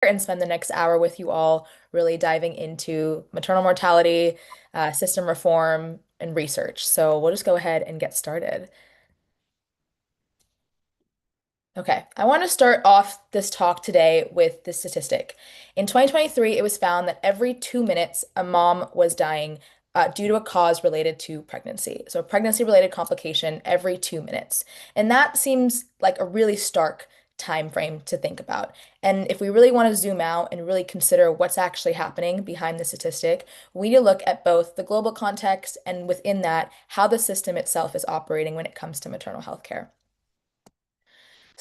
and spend the next hour with you all, really diving into maternal mortality, system reform, and research. So we'll just go ahead and get started. Okay, I want to start off this talk today with this statistic. In 2023, it was found that every 2 minutes, a mom was dying due to a cause related to pregnancy. So, a pregnancy-related complication every 2 minutes. And that seems like a really stark time frame to think about. And if we really want to zoom out and really consider what's actually happening behind the statistic, we need to look at both the global context and within that, how the system itself is operating when it comes to maternal health care.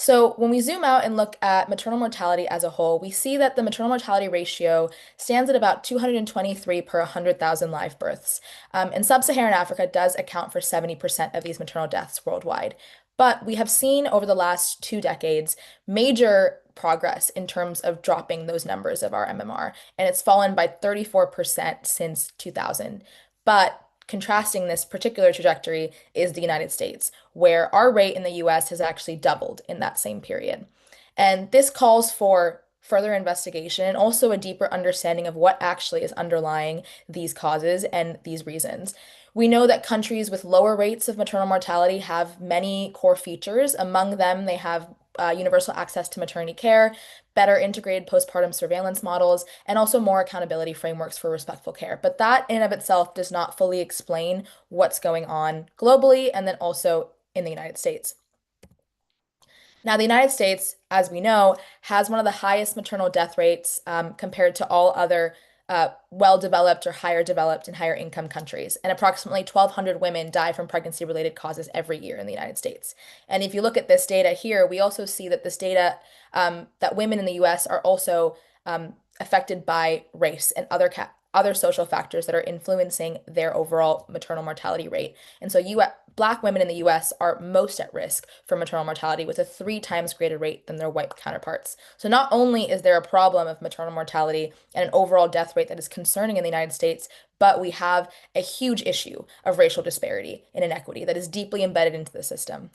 So, when we zoom out and look at maternal mortality as a whole, we see that the maternal mortality ratio stands at about 223 per 100,000 live births. And sub-Saharan Africa does account for 70% of these maternal deaths worldwide. But we have seen over the last 2 decades major progress in terms of dropping those numbers of our MMR, and it's fallen by 34% since 2000. But contrasting this particular trajectory is the United States, where our rate in the US has actually doubled in that same period. And this calls for further investigation and also a deeper understanding of what actually is underlying these causes and these reasons. We know that countries with lower rates of maternal mortality have many core features. Among them, they have universal access to maternity care, better integrated postpartum surveillance models, and also more accountability frameworks for respectful care. But that in and of itself does not fully explain what's going on globally and then also in the United States. Now, the United States, as we know, has one of the highest maternal death rates compared to all other well-developed or higher developed and higher income countries. And approximately 1,200 women die from pregnancy-related causes every year in the United States. And if you look at this data here, we also see that this data that women in the US are also affected by race and other social factors that are influencing their overall maternal mortality rate. And so Black women in the US are most at risk for maternal mortality with a 3 times greater rate than their white counterparts. So not only is there a problem of maternal mortality and an overall death rate that is concerning in the United States, but we have a huge issue of racial disparity and inequity that is deeply embedded into the system.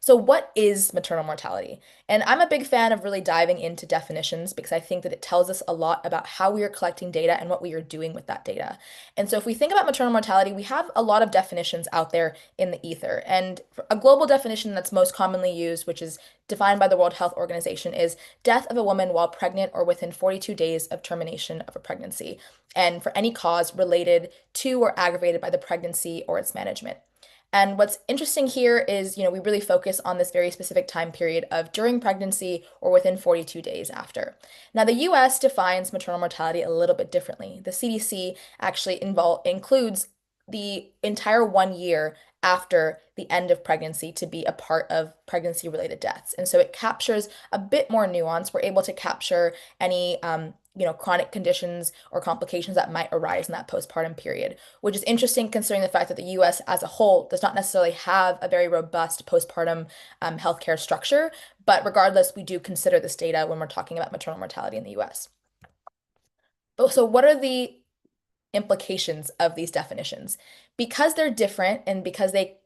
So, what is maternal mortality? And I'm a big fan of really diving into definitions because I think that it tells us a lot about how we are collecting data and what we are doing with that data. And so, if we think about maternal mortality, we have a lot of definitions out there in the ether. And a global definition that's most commonly used, which is defined by the World Health Organization, is death of a woman while pregnant or within 42 days of termination of a pregnancy, and for any cause related to or aggravated by the pregnancy or its management. And what's interesting here is, we really focus on this very specific time period of during pregnancy or within 42 days after. Now, the US defines maternal mortality a little bit differently. The CDC actually includes the entire 1 year after the end of pregnancy to be a part of pregnancy-related deaths. And so it captures a bit more nuance. We're able to capture any chronic conditions or complications that might arise in that postpartum period, which is interesting considering the fact that the US as a whole does not necessarily have a very robust postpartum healthcare structure. But regardless, we do consider this data when we're talking about maternal mortality in the US. But so, what are the implications of these definitions? Because they're different and because they,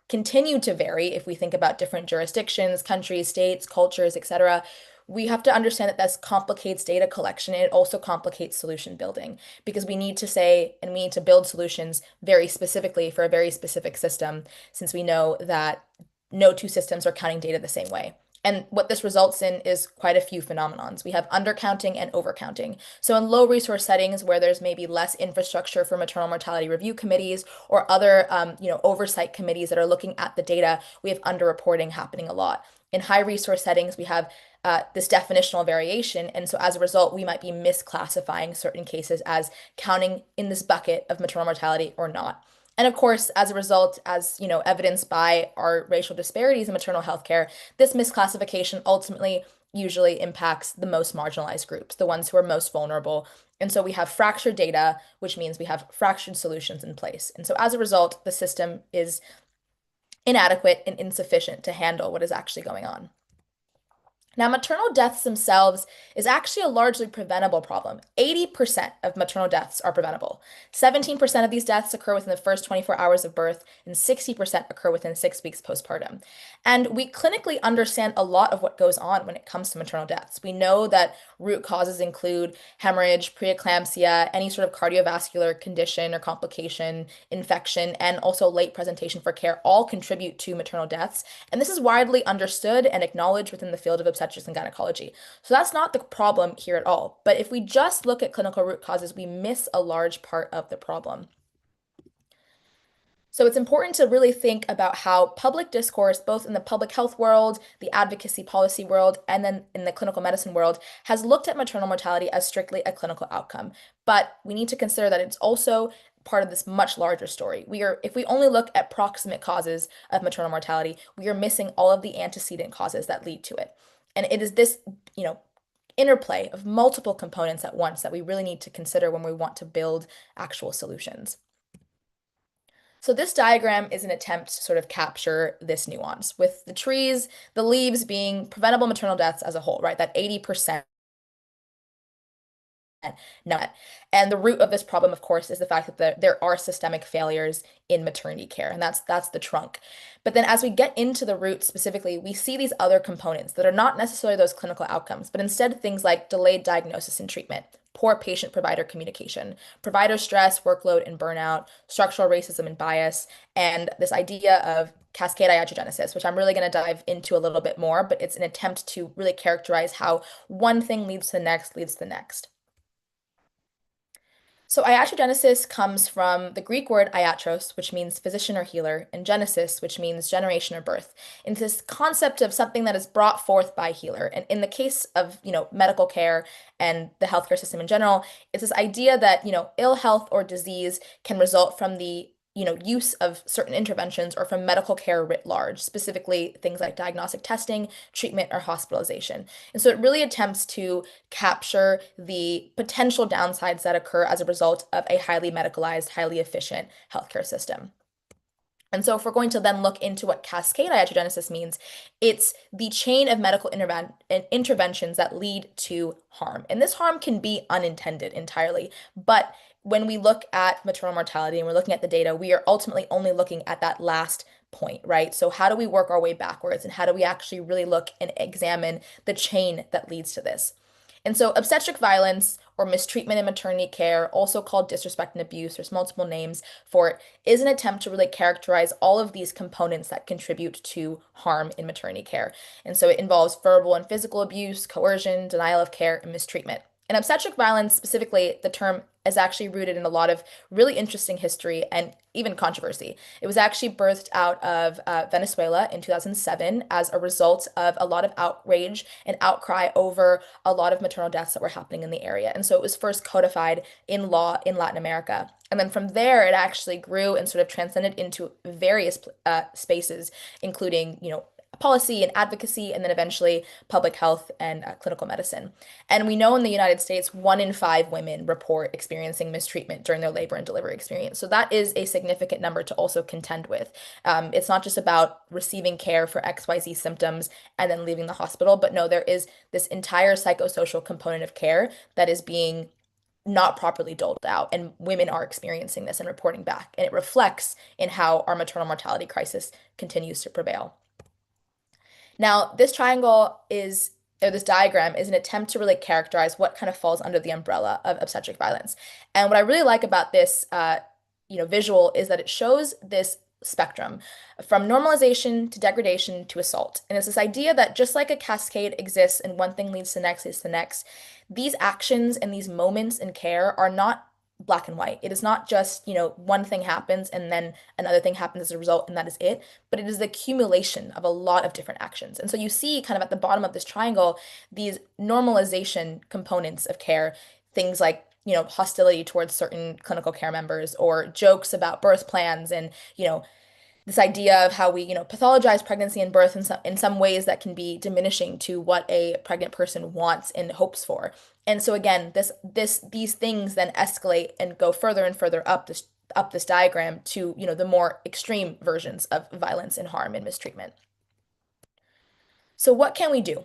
continue to vary if we think about different jurisdictions, countries, states, cultures, etc., we have to understand that this complicates data collection and it also complicates solution building because we need to say and we need to build solutions very specifically for a very specific system since we know that no two systems are counting data the same way. And what this results in is quite a few phenomenons. We have undercounting and overcounting. So in low resource settings where there's maybe less infrastructure for maternal mortality review committees or other, oversight committees that are looking at the data, we have underreporting happening a lot. In high resource settings, we have this definitional variation. And so as a result, we might be misclassifying certain cases as counting in this bucket of maternal mortality or not. And of course, as a result, as evidenced by our racial disparities in maternal health care, this misclassification ultimately usually impacts the most marginalized groups, the ones who are most vulnerable. And so we have fractured data, which means we have fractured solutions in place. And so as a result, the system is inadequate and insufficient to handle what is actually going on. Now, maternal deaths themselves is actually a largely preventable problem. 80% of maternal deaths are preventable. 17% of these deaths occur within the first 24 hours of birth, and 60% occur within 6 weeks postpartum. And we clinically understand a lot of what goes on when it comes to maternal deaths. We know that root causes include hemorrhage, preeclampsia, any sort of cardiovascular condition or complication, infection, and also late presentation for care all contribute to maternal deaths. And this is widely understood and acknowledged within the field of obstetrics and gynecology. So that's not the problem here at all. But if we just look at clinical root causes, we miss a large part of the problem. So it's important to really think about how public discourse, both in the public health world, the advocacy policy world, and then in the clinical medicine world, has looked at maternal mortality as strictly a clinical outcome. But we need to consider that it's also part of this much larger story. If we only look at proximate causes of maternal mortality, we are missing all of the antecedent causes that lead to it. And it is this, you know, interplay of multiple components at once that we really need to consider when we want to build actual solutions. So this diagram is an attempt to sort of capture this nuance with the leaves being preventable maternal deaths as a whole, right? That 80% not. And the root of this problem, of course, is the fact that there are systemic failures in maternity care, and that's the trunk. But then as we get into the root specifically, we see these other components that are not necessarily those clinical outcomes, but instead things like delayed diagnosis and treatment, poor patient-provider communication, provider stress, workload, and burnout, structural racism and bias, and this idea of cascade iatrogenesis, which I'm really going to dive into a little bit more, but it's an attempt to really characterize how one thing leads to the next, leads to the next. So iatrogenesis comes from the Greek word iatros, which means physician or healer, and genesis, which means generation or birth. And this concept of something that is brought forth by healer. And in the case of, medical care and the healthcare system in general, it's this idea that, ill health or disease can result from the use of certain interventions or from medical care writ large, specifically things like diagnostic testing, treatment, or hospitalization. And so it really attempts to capture the potential downsides that occur as a result of a highly medicalized, highly efficient healthcare system. And so, if we're going to then look into what cascade iatrogenesis means, it's the chain of medical interventions that lead to harm. And this harm can be unintended entirely. But when we look at maternal mortality and we're looking at the data, we are ultimately only looking at that last point, right? So, how do we work our way backwards? And how do we actually really look and examine the chain that leads to this? And so, obstetric violence or mistreatment in maternity care, also called disrespect and abuse, there's multiple names for it, is an attempt to really characterize all of these components that contribute to harm in maternity care. And so, it involves verbal and physical abuse, coercion, denial of care, and mistreatment. In obstetric violence, specifically, the term is actually rooted in a lot of really interesting history and even controversy. It was actually birthed out of Venezuela in 2007 as a result of a lot of outrage and outcry over a lot of maternal deaths that were happening in the area. And so it was first codified in law in Latin America. And then from there, it actually grew and sort of transcended into various spaces, including, policy and advocacy, and then eventually public health and clinical medicine. And we know in the United States, 1 in 5 women report experiencing mistreatment during their labor and delivery experience. So that is a significant number to also contend with. It's not just about receiving care for XYZ symptoms and then leaving the hospital, but no, there is this entire psychosocial component of care that is being not properly doled out, and women are experiencing this and reporting back. And it reflects in how our maternal mortality crisis continues to prevail. Now, this diagram is an attempt to really characterize what kind of falls under the umbrella of obstetric violence. And what I really like about this, visual is that it shows this spectrum from normalization to degradation to assault. And it's this idea that just like a cascade exists and one thing leads to the next, these actions and these moments in care are not black and white. It is not just, one thing happens and then another thing happens as a result and that is it, but it is the accumulation of a lot of different actions. And so you see kind of at the bottom of this triangle, these normalization components of care, things like, hostility towards certain clinical care members or jokes about birth plans and, this idea of how we, pathologize pregnancy and birth in some ways that can be diminishing to what a pregnant person wants and hopes for. And so again, these things then escalate and go further and further up this diagram to, the more extreme versions of violence and harm and mistreatment. So what can we do?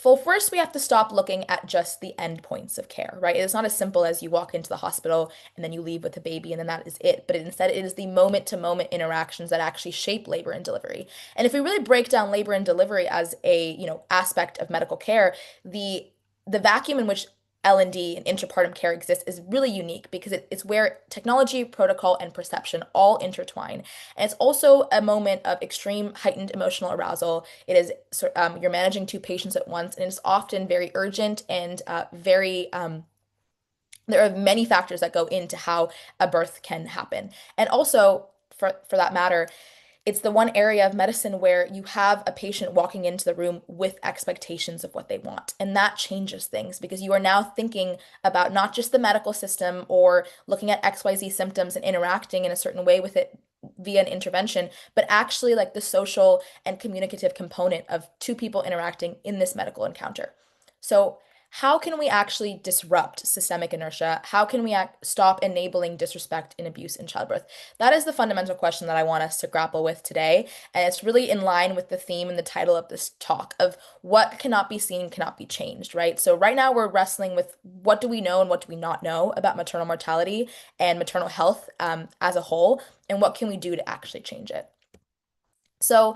Well, first, we have to stop looking at just the endpoints of care, right? It's not as simple as you walk into the hospital and then you leave with a baby and then that is it. But instead, it is the moment-to-moment interactions that actually shape labor and delivery. And if we really break down labor and delivery as a, aspect of medical care, the the vacuum in which L&D and intrapartum care exists is really unique because it's where technology, protocol, and perception all intertwine. And it's also a moment of extreme heightened emotional arousal. It is you're managing two patients at once, and it's often very urgent and very there are many factors that go into how a birth can happen. And also, for that matter, it's the one area of medicine where you have a patient walking into the room with expectations of what they want. And that changes things because you are now thinking about not just the medical system or looking at XYZ symptoms and interacting in a certain way with it via an intervention, but actually like the social and communicative component of two people interacting in this medical encounter. So, how can we actually disrupt systemic inertia? How can we stop enabling disrespect and abuse in childbirth? That is the fundamental question that I want us to grapple with today. And it's really in line with the theme and the title of this talk of what cannot be seen cannot be changed, right? So right now we're wrestling with what do we know and what do we not know about maternal mortality and maternal health as a whole, and what can we do to actually change it? So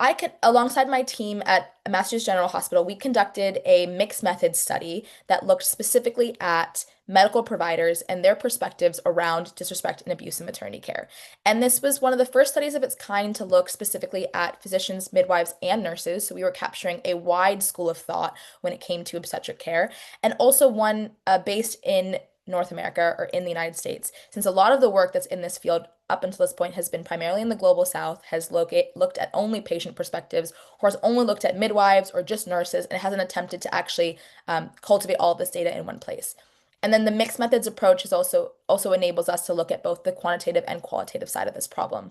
I could, alongside my team at Massachusetts General Hospital, we conducted a mixed method study that looked specifically at medical providers and their perspectives around disrespect and abuse in maternity care. And this was one of the first studies of its kind to look specifically at physicians, midwives, and nurses. So we were capturing a wide school of thought when it came to obstetric care, and also one based in North America or in the United States, since a lot of the work that's in this field up until this point has been primarily in the global south, has looked at only patient perspectives, or has only looked at midwives or just nurses, and hasn't attempted to actually cultivate all of this data in one place. And then the mixed methods approach is also enables us to look at both the quantitative and qualitative side of this problem.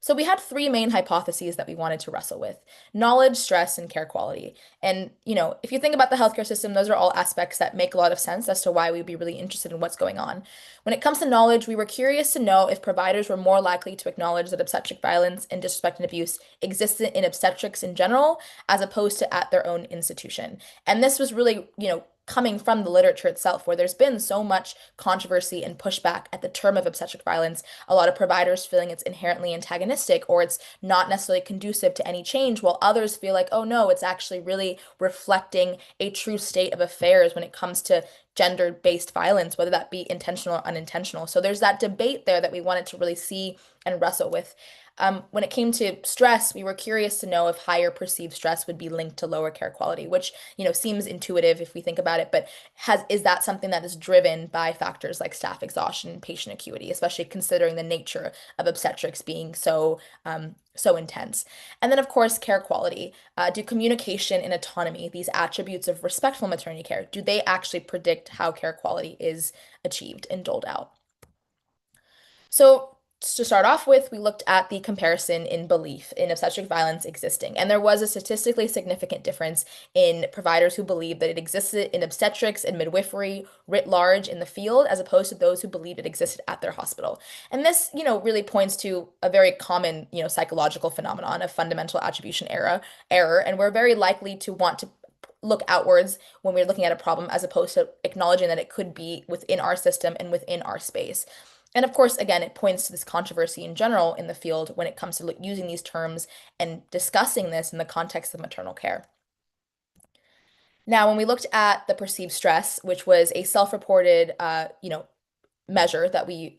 So we had three main hypotheses that we wanted to wrestle with: knowledge, stress, and care quality. And, if you think about the healthcare system, those are all aspects that make a lot of sense as to why we'd be really interested in what's going on. When it comes to knowledge, we were curious to know if providers were more likely to acknowledge that obstetric violence and disrespect and abuse existed in obstetrics in general, as opposed to at their own institution. And this was really, coming from the literature itself, where there's been so much controversy and pushback at the term of obstetric violence, a lot of providers feeling it's inherently antagonistic or it's not necessarily conducive to any change, while others feel like, oh no, it's actually really reflecting a true state of affairs when it comes to gender-based violence, whether that be intentional or unintentional. So there's that debate there that we wanted to really see and wrestle with. When it came to stress, we were curious to know if higher perceived stress would be linked to lower care quality, which, seems intuitive if we think about it, but is that something that is driven by factors like staff exhaustion and patient acuity, especially considering the nature of obstetrics being so intense. And then, of course, care quality. Do communication and autonomy, these attributes of respectful maternity care, do they actually predict how care quality is achieved and doled out? So, to start off with, we looked at the comparison in belief in obstetric violence existing, and there was a statistically significant difference in providers who believed that it existed in obstetrics and midwifery writ large in the field, as opposed to those who believed it existed at their hospital. And this, really points to a very common, psychological phenomenon of fundamental attribution error, and we're very likely to want to look outwards when we're looking at a problem as opposed to acknowledging that it could be within our system and within our space. And of course, again, it points to this controversy in general in the field when it comes to using these terms and discussing this in the context of maternal care. Now, when we looked at the perceived stress, which was a self-reported, measure that we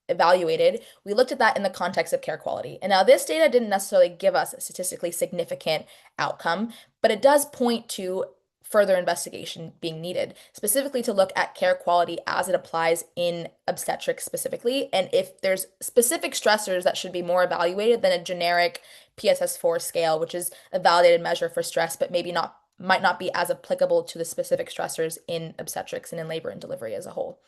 evaluated, we looked at that in the context of care quality. And now this data didn't necessarily give us a statistically significant outcome, but it does point to further investigation being needed, specifically to look at care quality as it applies in obstetrics specifically, and if there's specific stressors that should be more evaluated than a generic PSS-4 scale, which is a validated measure for stress, but might not be as applicable to the specific stressors in obstetrics and in labor and delivery as a whole.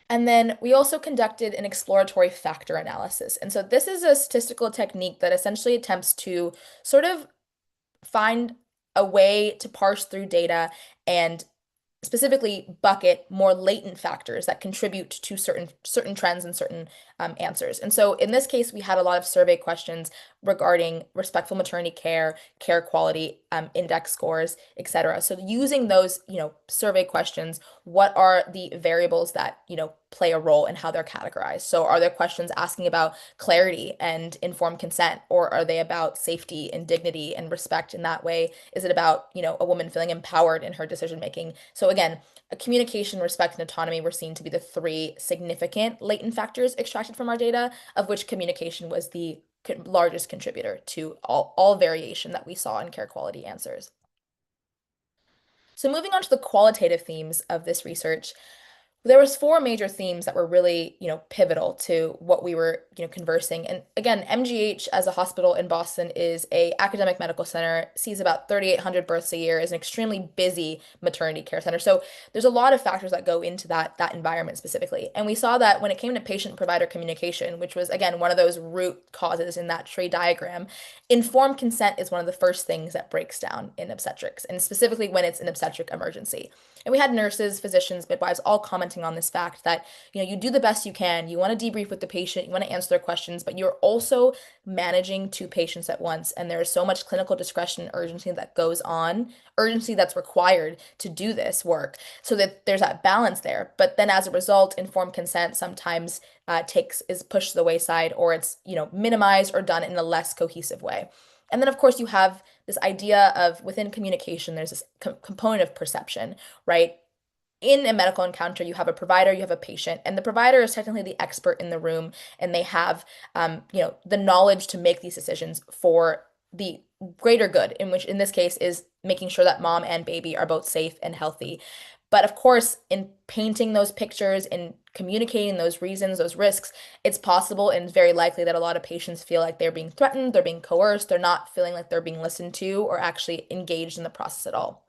And then we also conducted an exploratory factor analysis. And so this is a statistical technique that essentially attempts to sort of find a way to parse through data and specifically bucket more latent factors that contribute to certain trends and certain answers. And so in this case, we had a lot of survey questions regarding respectful maternity care, care quality, index scores, etc. So using those, survey questions, what are the variables that, play a role in how they're categorized? So are there questions asking about clarity and informed consent, or are they about safety and dignity and respect in that way? Is it about, a woman feeling empowered in her decision making? So again, a communication, respect, and autonomy were seen to be the three significant latent factors extracted from our data, of which communication was the largest contributor to all variation that we saw in care quality answers. So moving on to the qualitative themes of this research, there was four major themes that were really, pivotal to what we were, conversing. And again, MGH as a hospital in Boston is a academic medical center, sees about 3,800 births a year, is an extremely busy maternity care center. So there's a lot of factors that go into that environment specifically. And we saw that when it came to patient-provider communication, which was again one of those root causes in that tree diagram, informed consent is one of the first things that breaks down in obstetrics, and specifically when it's an obstetric emergency. And we had nurses, physicians, midwives all commenting on this fact that, you do the best you can. You want to debrief with the patient, you want to answer their questions, but you're also managing two patients at once. And there is so much clinical discretion and urgency that goes on, urgency that's required to do this work, so that there's that balance there. But then as a result, informed consent sometimes is pushed to the wayside, or it's, minimized or done in a less cohesive way. And then, of course, you have this idea of within communication, there's this component of perception, right? In a medical encounter, you have a provider, you have a patient, and the provider is technically the expert in the room, and they have, the knowledge to make these decisions for the greater good, in which in this case is making sure that mom and baby are both safe and healthy. But of course, in painting those pictures and communicating those reasons, those risks, it's possible and very likely that a lot of patients feel like they're being threatened, they're being coerced, they're not feeling like they're being listened to or actually engaged in the process at all.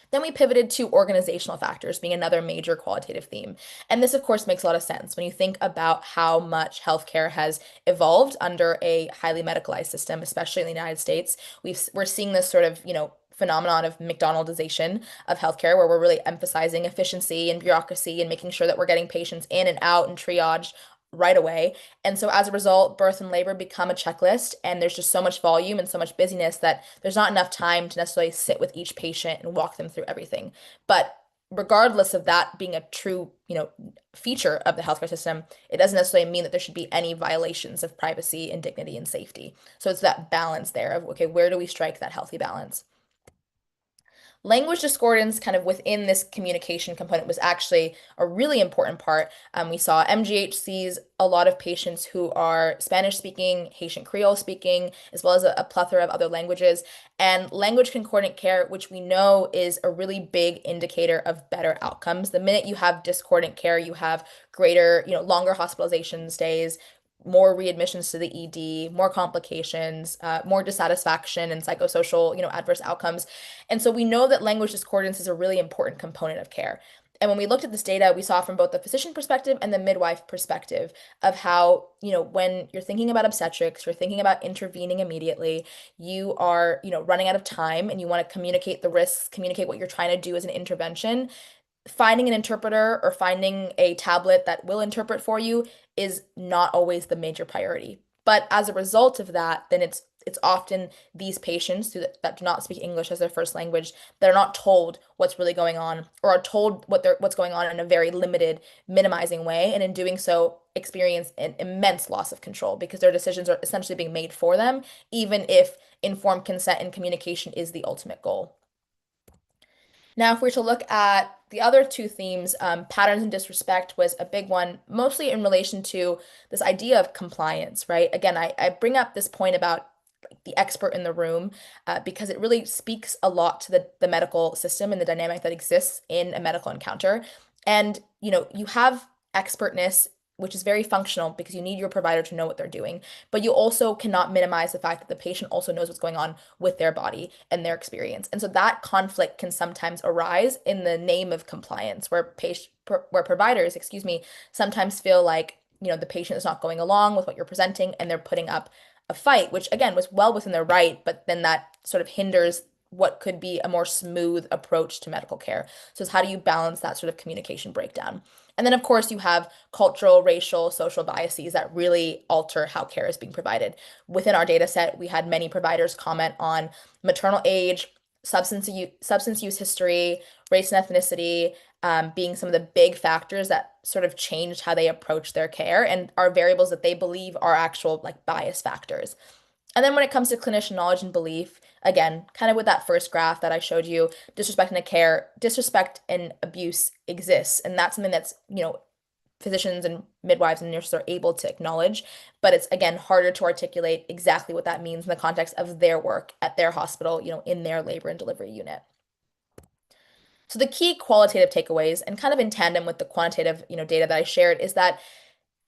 Then we pivoted to organizational factors being another major qualitative theme. And this, of course, makes a lot of sense when you think about how much healthcare has evolved under a highly medicalized system, especially in the United States. We're seeing this sort of, phenomenon of McDonaldization of healthcare, where we're really emphasizing efficiency and bureaucracy and making sure that we're getting patients in and out and triaged right away. And so as a result, birth and labor become a checklist, and there's just so much volume and so much busyness that there's not enough time to necessarily sit with each patient and walk them through everything. But regardless of that being a true, feature of the healthcare system, it doesn't necessarily mean that there should be any violations of privacy and dignity and safety. So it's that balance there of, okay, where do we strike that healthy balance? Language discordance kind of within this communication component was actually a really important part. We saw MGH sees a lot of patients who are Spanish speaking, Haitian Creole speaking, as well as a plethora of other languages. And language concordant care, which we know is a really big indicator of better outcomes. The minute you have discordant care, you have greater, longer hospitalization stays, more readmissions to the ED, more complications, more dissatisfaction and psychosocial, adverse outcomes. And so we know that language discordance is a really important component of care. And when we looked at this data, we saw from both the physician perspective and the midwife perspective of how, when you're thinking about obstetrics, you're thinking about intervening immediately, you are, running out of time and you want to communicate the risks, communicate what you're trying to do as an intervention. Finding an interpreter or finding a tablet that will interpret for you is not always the major priority. But as a result of that, then it's often these patients that do not speak English as their first language that are not told what's really going on, or are told what's going on in a very limited, minimizing way, and in doing so experience an immense loss of control because their decisions are essentially being made for them, even if informed consent and communication is the ultimate goal. Now, if we were to look at the other two themes, patterns and disrespect was a big one, mostly in relation to this idea of compliance, right? Again, I bring up this point about the expert in the room because it really speaks a lot to the medical system and the dynamic that exists in a medical encounter. And, you have expertness, which is very functional because you need your provider to know what they're doing, but you also cannot minimize the fact that the patient also knows what's going on with their body and their experience. And so that conflict can sometimes arise in the name of compliance, where providers, excuse me, sometimes feel like, the patient is not going along with what you're presenting and they're putting up a fight, which again was well within their right, but then that sort of hinders what could be a more smooth approach to medical care. So it's how do you balance that sort of communication breakdown? And then, of course, you have cultural, racial, social biases that really alter how care is being provided. Within our data set, we had many providers comment on maternal age, substance use history, race and ethnicity, being some of the big factors that sort of changed how they approach their care and are variables that they believe are actual like bias factors. And then when it comes to clinician knowledge and belief, again, kind of with that first graph that I showed you, disrespect in a care, disrespect and abuse exists. And that's something that's, physicians and midwives and nurses are able to acknowledge, but it's again harder to articulate exactly what that means in the context of their work at their hospital, in their labor and delivery unit. So the key qualitative takeaways, and kind of in tandem with the quantitative, data that I shared, is that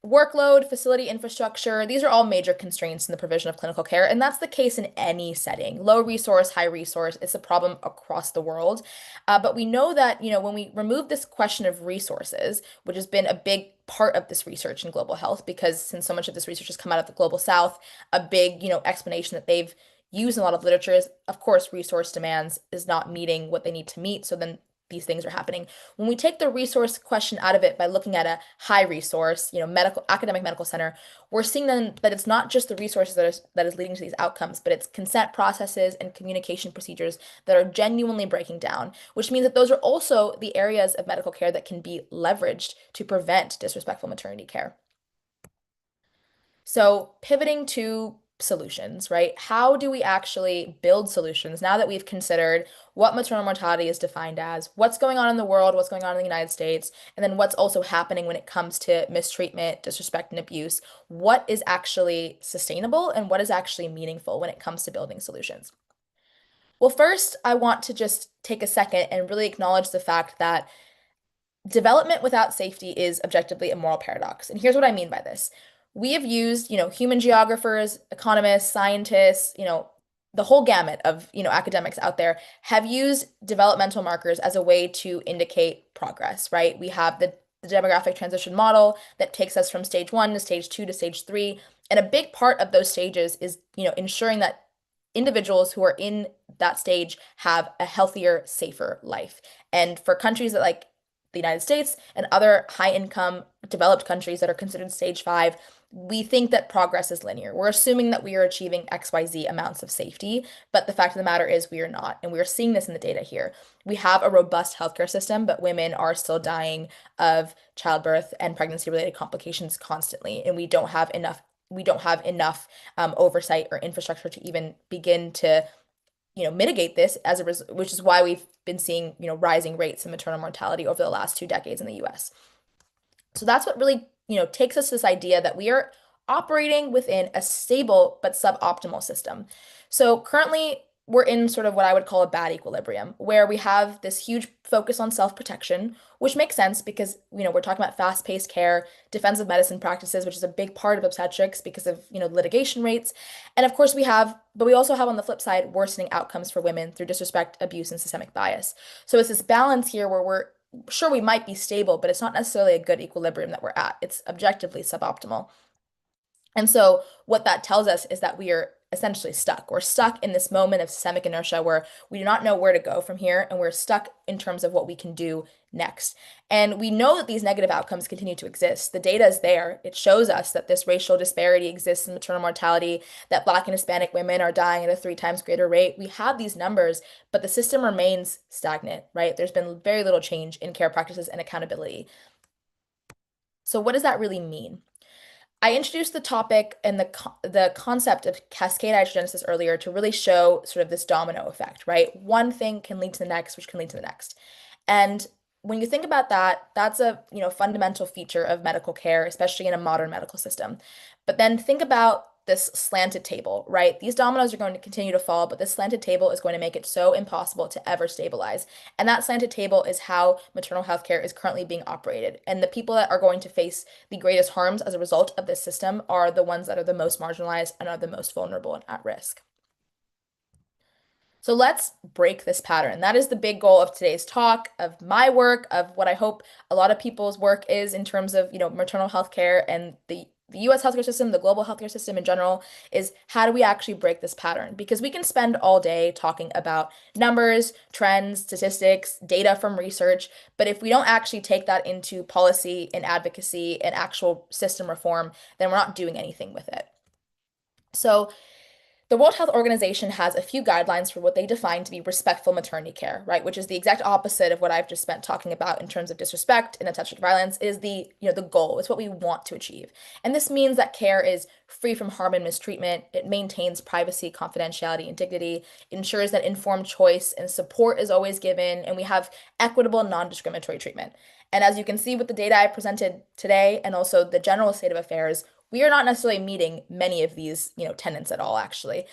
workload, facility infrastructure, these are all major constraints in the provision of clinical care, and that's the case in any setting. Low resource, high resource, it's a problem across the world. But we know that, when we remove this question of resources, which has been a big part of this research in global health, because since so much of this research has come out of the global south, a big, explanation that they've used in a lot of literature is, of course, resource demands is not meeting what they need to meet. So then these things are happening. When we take the resource question out of it by looking at a high resource, medical academic medical center, we're seeing then that it's not just the resources that is leading to these outcomes, but it's consent processes and communication procedures that are genuinely breaking down, which means that those are also the areas of medical care that can be leveraged to prevent disrespectful maternity care. So, pivoting to solutions, right? How do we actually build solutions now that we've considered what maternal mortality is defined as, what's going on in the world, what's going on in the United States, and then what's also happening when it comes to mistreatment, disrespect, and abuse? What is actually sustainable and what is actually meaningful when it comes to building solutions? Well, first, I want to just take a second and really acknowledge the fact that development without safety is objectively a moral paradox. And here's what I mean by this. We have used, human geographers, economists, scientists, the whole gamut of, academics out there have used developmental markers as a way to indicate progress, right? We have the demographic transition model that takes us from stage one to stage two to stage three. And a big part of those stages is, ensuring that individuals who are in that stage have a healthier, safer life. And for countries that like the United States and other high income developed countries that are considered stage five, we think that progress is linear. We're assuming that we are achieving XYZ amounts of safety, but the fact of the matter is we are not. And we are seeing this in the data here. We have a robust healthcare system, but women are still dying of childbirth and pregnancy related complications constantly. And we don't have enough oversight or infrastructure to even begin to mitigate this as a result, which is why we've been seeing, rising rates of maternal mortality over the last 2 decades in the US. So that's what really, takes us to this idea that we are operating within a stable but suboptimal system. So currently, we're in sort of what I would call a bad equilibrium, where we have this huge focus on self-protection, which makes sense because, we're talking about fast-paced care, defensive medicine practices, which is a big part of obstetrics because of, litigation rates. And of course but we also have on the flip side worsening outcomes for women through disrespect, abuse, and systemic bias. So it's this balance here where we're sure we might be stable, but it's not necessarily a good equilibrium that we're at. It's objectively suboptimal. And so what that tells us is that we are essentially stuck. We're stuck in this moment of systemic inertia where we do not know where to go from here, and we're stuck in terms of what we can do next. And we know that these negative outcomes continue to exist. The data is there. It shows us that this racial disparity exists in maternal mortality, that Black and Hispanic women are dying at a 3 times greater rate. We have these numbers, but the system remains stagnant, right? There's been very little change in care practices and accountability. So what does that really mean? I introduced the topic and the concept of cascade iatrogenesis earlier to really show sort of this domino effect, right? One thing can lead to the next, which can lead to the next. And when you think about that, that's a, fundamental feature of medical care, especially in a modern medical system. But then think about this slanted table, right? These dominoes are going to continue to fall, but this slanted table is going to make it so impossible to ever stabilize. And that slanted table is how maternal health care is currently being operated. And the people that are going to face the greatest harms as a result of this system are the ones that are the most marginalized and are the most vulnerable and at risk. So let's break this pattern. That is the big goal of today's talk, of my work, of what I hope a lot of people's work is in terms of, maternal health care and the the US healthcare system, the global healthcare system in general, is how do we actually break this pattern? Because we can spend all day talking about numbers, trends, statistics, data from research, but if we don't actually take that into policy and advocacy and actual system reform, then we're not doing anything with it. So, the World Health Organization has a few guidelines for what they define to be respectful maternity care, right? Which is the exact opposite of what I've just spent talking about in terms of disrespect and obstetric violence is the goal. It's what we want to achieve. And this means that care is free from harm and mistreatment. It maintains privacy, confidentiality, and dignity, ensures that informed choice and support is always given, and we have equitable, non-discriminatory treatment. And as you can see with the data I presented today and also the general state of affairs, we are not necessarily meeting many of these, tenets at all, actually.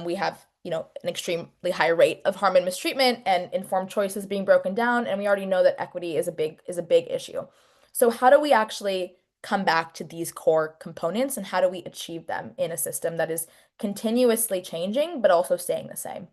We have, an extremely high rate of harm and mistreatment and informed choices being broken down, and we already know that equity is a big issue. So how do we actually come back to these core components and how do we achieve them in a system that is continuously changing but also staying the same?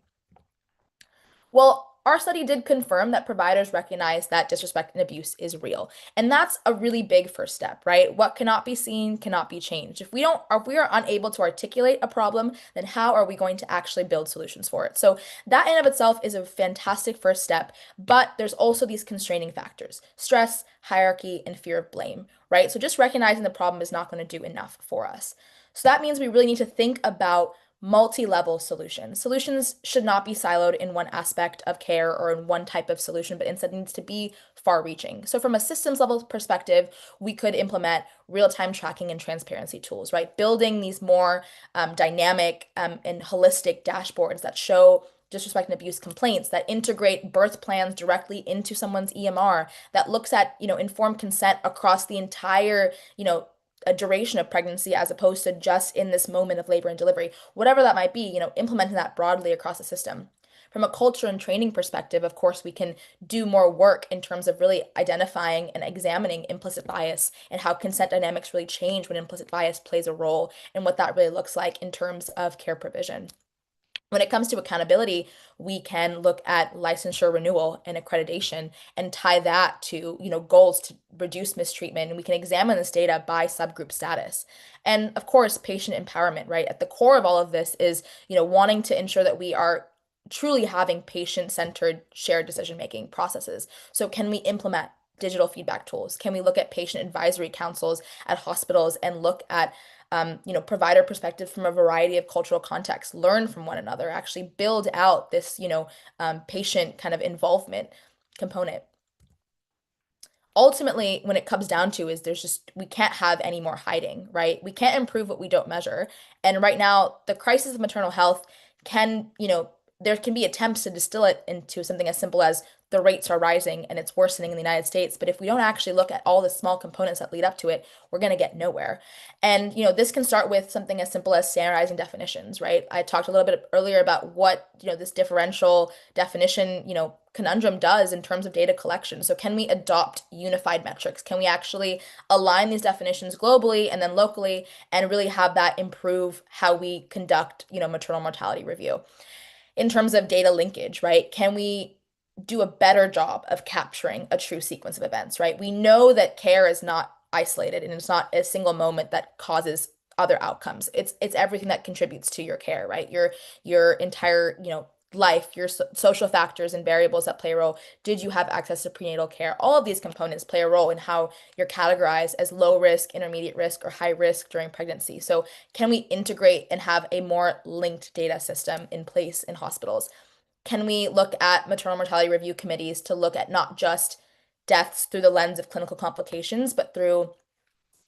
Well, our study did confirm that providers recognize that disrespect and abuse is real. And that's a really big first step, right? What cannot be seen cannot be changed. If we are unable to articulate a problem, then how are we going to actually build solutions for it? So that in of itself is a fantastic first step, but there's also these constraining factors: stress, hierarchy, and fear of blame, right? So just recognizing the problem is not going to do enough for us. So that means we really need to think about multi-level solutions. Solutions should not be siloed in one aspect of care or in one type of solution, but instead needs to be far-reaching. So from a systems level perspective, we could implement real-time tracking and transparency tools, right? Building these more dynamic and holistic dashboards that show disrespect and abuse complaints, that integrate birth plans directly into someone's EMR, that looks at, informed consent across the entire, a duration of pregnancy as opposed to just in this moment of labor and delivery, whatever that might be, implementing that broadly across the system. From a culture and training perspective, of course, we can do more work in terms of really identifying and examining implicit bias and how consent dynamics really change when implicit bias plays a role and what that really looks like in terms of care provision. When it comes to accountability, we can look at licensure renewal and accreditation and tie that to, goals to reduce mistreatment. And we can examine this data by subgroup status. And of course, patient empowerment, right? At the core of all of this is, wanting to ensure that we are truly having patient-centered shared decision-making processes. So can we implement digital feedback tools? Can we look at patient advisory councils at hospitals and look at provider perspective from a variety of cultural contexts, learn from one another, actually build out this, patient kind of involvement component. Ultimately, when it comes down to is we can't have any more hiding, right? We can't improve what we don't measure. And right now, the crisis of maternal health can, there can be attempts to distill it into something as simple as the rates are rising and it's worsening in the United States. But if we don't actually look at all the small components that lead up to it, we're going to get nowhere. And, this can start with something as simple as standardizing definitions, right? I talked a little bit earlier about what, this differential definition, conundrum does in terms of data collection. So can we adopt unified metrics? Can we actually align these definitions globally and then locally and really have that improve how we conduct, maternal mortality review? In terms of data linkage, right? Can we do a better job of capturing a true sequence of events, right? We know that care is not isolated and it's not a single moment that causes other outcomes. It's everything that contributes to your care, right? Your entire, life, your social factors and variables that play a role. Did you have access to prenatal care? All of these components play a role in how you're categorized as low risk, intermediate risk, or high risk during pregnancy. So can we integrate and have a more linked data system in place in hospitals? Can we look at maternal mortality review committees to look at not just deaths through the lens of clinical complications, but through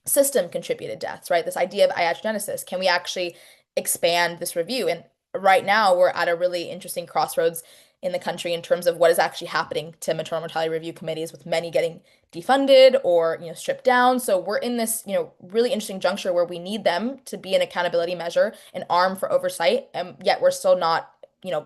system contributed deaths, right? This idea of iatrogenesis. Can we actually expand this review? And right now, we're at a really interesting crossroads in the country in terms of what is actually happening to maternal mortality review committees, with many getting defunded or, stripped down. So we're in this, really interesting juncture where we need them to be an accountability measure, an arm for oversight, and yet we're still not,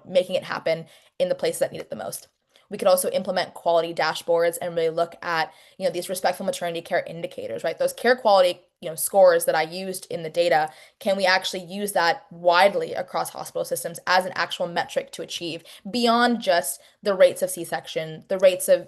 making it happen in the places that need it the most. We could also implement quality dashboards and really look at, these respectful maternity care indicators, right? Those care quality, scores that I used in the data, can we actually use that widely across hospital systems as an actual metric to achieve beyond just the rates of C-section, the rates of,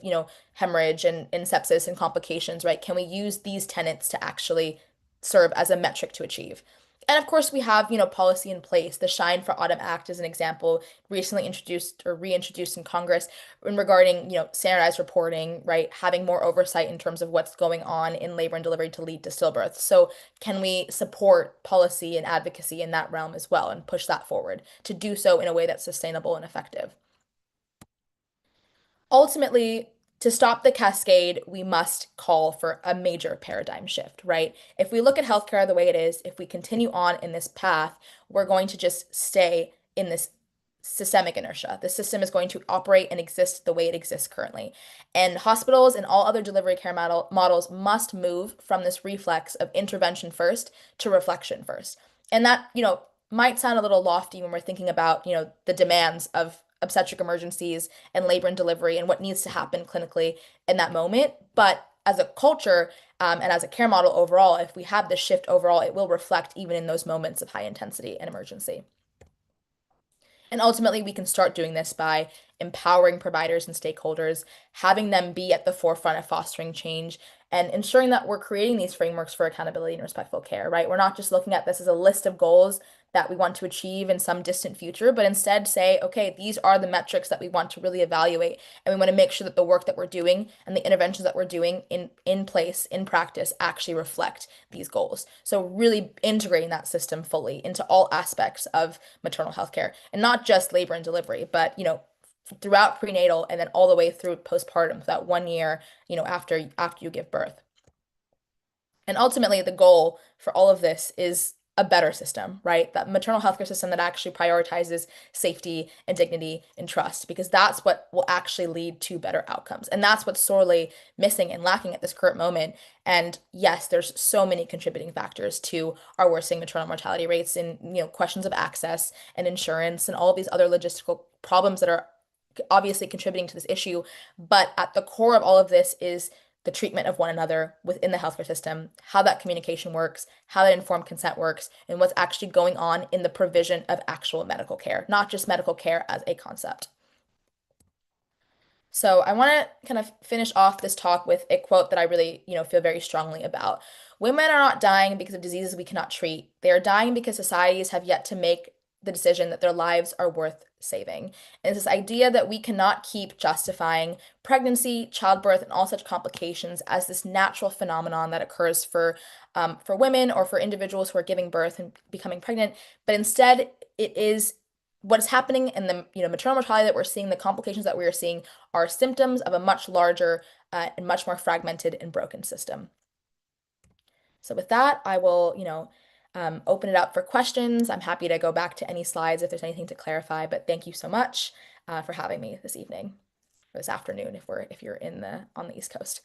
hemorrhage and sepsis and complications, right? Can we use these tenets to actually serve as a metric to achieve. And of course, we have, policy in place. The Shine for Autumn Act is an example recently introduced or reintroduced in Congress in regarding, standardized reporting, right? Having more oversight in terms of what's going on in labor and delivery to lead to stillbirth. So can we support policy and advocacy in that realm as well and push that forward to do so in a way that's sustainable and effective? Ultimately, to stop the cascade, we must call for a major paradigm shift, right? If we look at healthcare the way it is, if we continue on in this path, we're going to just stay in this systemic inertia. The system is going to operate and exist the way it exists currently. And hospitals and all other delivery care models must move from this reflex of intervention first to reflection first. And that, might sound a little lofty when we're thinking about, the demands of obstetric emergencies and labor and delivery and what needs to happen clinically in that moment. But as a culture and as a care model overall, if we have this shift overall, it will reflect even in those moments of high intensity and emergency. And ultimately, we can start doing this by empowering providers and stakeholders, having them be at the forefront of fostering change, and ensuring that we're creating these frameworks for accountability and respectful care, right? We're not just looking at this as a list of goals that we want to achieve in some distant future, but instead say, okay, these are the metrics that we want to really evaluate, and we want to make sure that the work that we're doing and the interventions that we're doing in place, in practice, actually reflect these goals. So really integrating that system fully into all aspects of maternal health care, and not just labor and delivery, but throughout prenatal and then all the way through postpartum, that 1 year, after you give birth. And ultimately, the goal for all of this is a better system, right? That maternal healthcare system that actually prioritizes safety and dignity and trust, because that's what will actually lead to better outcomes. And that's what's sorely missing and lacking at this current moment. And yes, there's so many contributing factors to our worsening maternal mortality rates and, questions of access and insurance and all of these other logistical problems that are obviously contributing to this issue. But at the core of all of this is the treatment of one another within the healthcare system, how that communication works, how that informed consent works, and what's actually going on in the provision of actual medical care, not just medical care as a concept. So I want to kind of finish off this talk with a quote that I really, feel very strongly about. Women are not dying because of diseases we cannot treat. They are dying because societies have yet to make the decision that their lives are worth saving. And it's this idea that we cannot keep justifying pregnancy, childbirth, and all such complications as this natural phenomenon that occurs for women or for individuals who are giving birth and becoming pregnant, but instead it is what is happening in the maternal mortality that we're seeing, the complications that we are seeing are symptoms of a much larger and much more fragmented and broken system. So with that, I will, open it up for questions. I'm happy to go back to any slides if there's anything to clarify, but thank you so much for having me this evening or this afternoon if you're on the East Coast.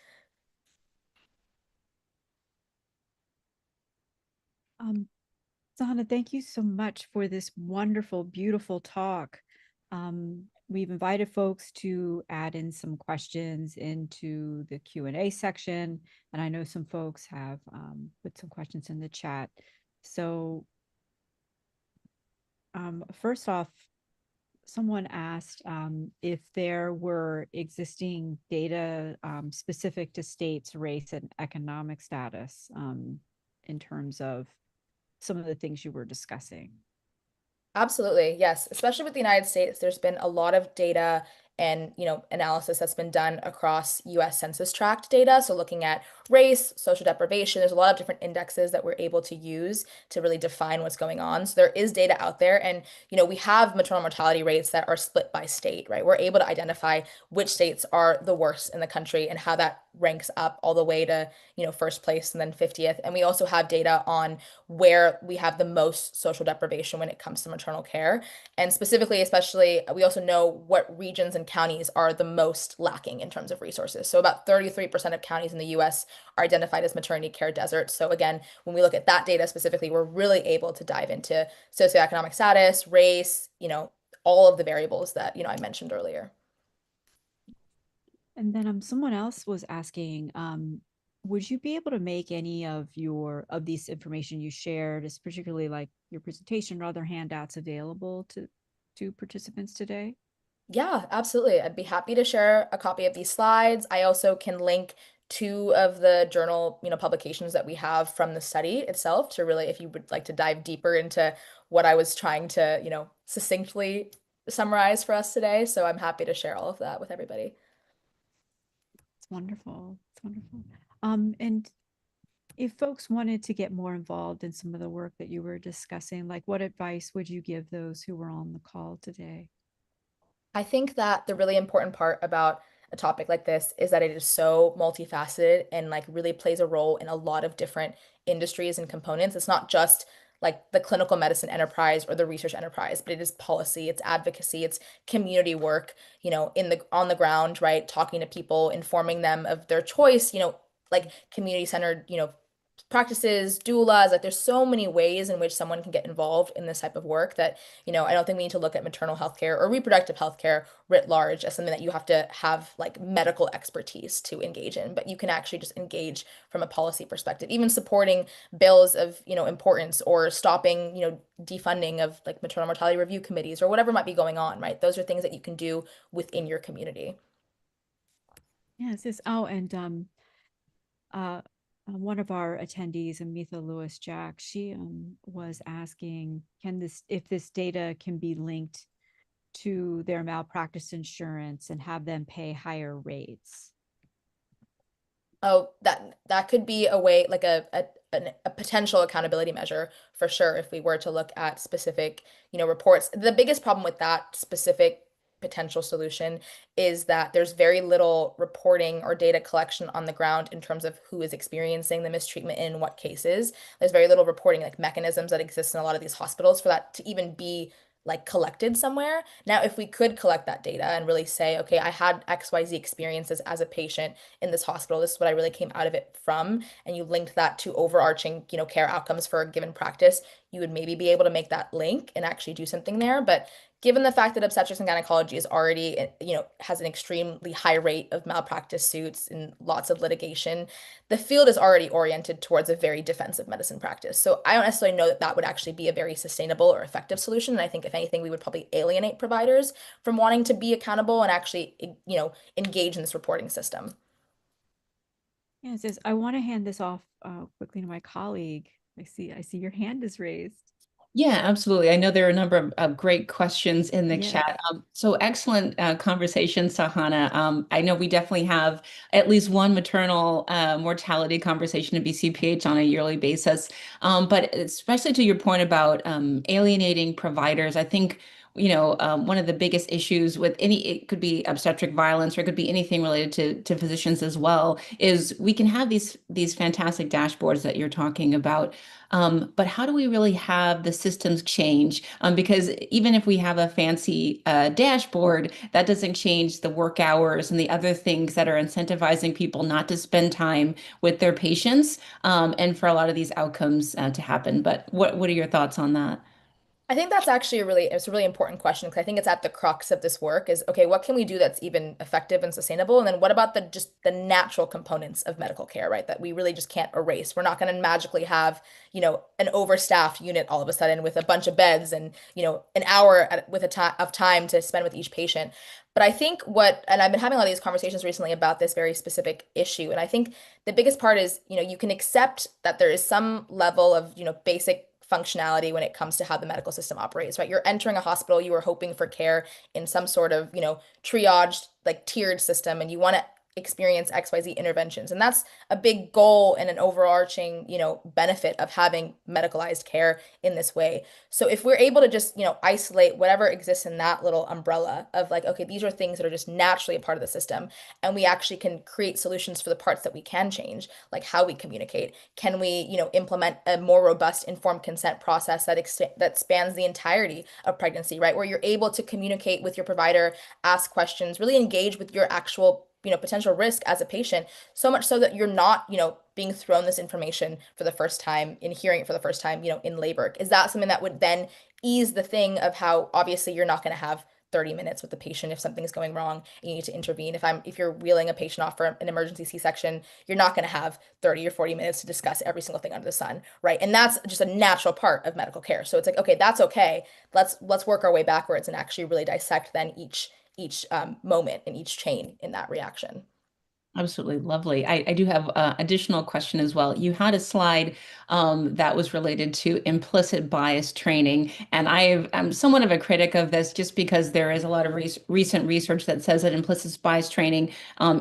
Sahana, thank you so much for this wonderful, beautiful talk. We've invited folks to add in some questions into the Q&A section, and I know some folks have put some questions in the chat. So first off, someone asked if there were existing data specific to states, race, and economic status in terms of some of the things you were discussing. Absolutely, yes. Especially with the United States, there's been a lot of data and, analysis that's been done across US Census Tract data. So looking at race, social deprivation, there's a lot of different indexes that we're able to use to really define what's going on. So there is data out there and, we have maternal mortality rates that are split by state, right? We're able to identify which states are the worst in the country and how that ranks up all the way to, first place and then 50th. And we also have data on where we have the most social deprivation when it comes to maternal care. And specifically, especially, we also know what regions and counties are the most lacking in terms of resources. So about 33% of counties in the US are identified as maternity care deserts. So again, when we look at that data specifically, we're really able to dive into socioeconomic status, race, all of the variables that, I mentioned earlier. And then someone else was asking, would you be able to make any of these information you shared, is particularly like your presentation or other handouts available to participants today? Yeah, absolutely. I'd be happy to share a copy of these slides. I also can link two of the journal, publications that we have from the study itself to really, if you would like to dive deeper into what I was trying to, succinctly summarize for us today. So I'm happy to share all of that with everybody. It's wonderful. It's wonderful. And if folks wanted to get more involved in some of the work that you were discussing, like what advice would you give those who were on the call today? I think that the really important part about a topic like this is that it is so multifaceted and like really plays a role in a lot of different industries and components. It's not just like the clinical medicine enterprise or the research enterprise, but it is policy, it's advocacy, it's community work, in the on the ground, right? Talking to people, informing them of their choice, like community centered, practices, doulas, like there's so many ways in which someone can get involved in this type of work that, I don't think we need to look at maternal health care or reproductive health care writ large as something that you have to have like medical expertise to engage in, but you can actually just engage from a policy perspective, even supporting bills of, importance or stopping, defunding of like maternal mortality review committees or whatever might be going on, right? Those are things that you can do within your community. Yes, it's and uh one of our attendees, Amitha Lewis Jack, she was asking, can this if this data can be linked to their malpractice insurance and have them pay higher rates? Oh, that could be a way, like a potential accountability measure for sure if we were to look at specific, reports. The biggest problem with that specific potential solution is that there's very little reporting or data collection on the ground in terms of who is experiencing the mistreatment in what cases. There's very little reporting like mechanisms that exist in a lot of these hospitals for that to even be like collected somewhere. Now, if we could collect that data and really say, okay, I had XYZ experiences as a patient in this hospital. This is what I really came out of it from. And you linked that to overarching, care outcomes for a given practice, you would maybe be able to make that link and actually do something there. But given the fact that obstetrics and gynecology is already, has an extremely high rate of malpractice suits and lots of litigation, the field is already oriented towards a very defensive medicine practice. So I don't necessarily know that that would actually be a very sustainable or effective solution. And I think if anything, we would probably alienate providers from wanting to be accountable and actually, engage in this reporting system. Yes, yes. I want to hand this off quickly to my colleague. I see your hand is raised. Yeah, absolutely. I know there are a number of great questions in the Yes. chat. So excellent conversation, Sahana. I know we definitely have at least one maternal mortality conversation at BCPH on a yearly basis. But especially to your point about alienating providers, I think, one of the biggest issues with it could be obstetric violence or it could be anything related to physicians as well, is we can have these fantastic dashboards that you're talking about. But how do we really have the systems change? Because even if we have a fancy dashboard, that doesn't change the work hours and the other things that are incentivizing people not to spend time with their patients, and for a lot of these outcomes to happen. But what are your thoughts on that? I think that's actually it's a really important question because I think it's at the crux of this work is, okay, what can we do that's even effective and sustainable? And then what about the natural components of medical care, right? That we really just can't erase. We're not going to magically have, an overstaffed unit all of a sudden with a bunch of beds and, an hour with a time of time to spend with each patient. But I think and I've been having a lot of these conversations recently about this very specific issue. And I think the biggest part is, you can accept that there is some level of, basic functionality when it comes to how the medical system operates, right? You're entering a hospital, you are hoping for care in some sort of, triaged, like tiered system, and you want to experience XYZ interventions. And that's a big goal and an overarching, benefit of having medicalized care in this way. So if we're able to just, isolate whatever exists in that little umbrella of like, okay, these are things that are just naturally a part of the system, and we actually can create solutions for the parts that we can change, like how we communicate. Can we, implement a more robust informed consent process that spans the entirety of pregnancy, right? Where you're able to communicate with your provider, ask questions, really engage with your actual, potential risk as a patient, so much so that you're not, being thrown this information for the first time and hearing it for the first time, in labor. Is that something that would then ease the thing of how obviously you're not going to have 30 minutes with the patient if something's going wrong and you need to intervene. If you're wheeling a patient off for an emergency C-section, you're not going to have 30 or 40 minutes to discuss every single thing under the sun, right? And that's just a natural part of medical care. So it's like, okay, that's okay. Let's work our way backwards and actually really dissect then each moment and each chain in that reaction. Absolutely lovely. I do have additional question as well. You had a slide that was related to implicit bias training, and I'm somewhat of a critic of this just because there is a lot of recent research that says that implicit bias training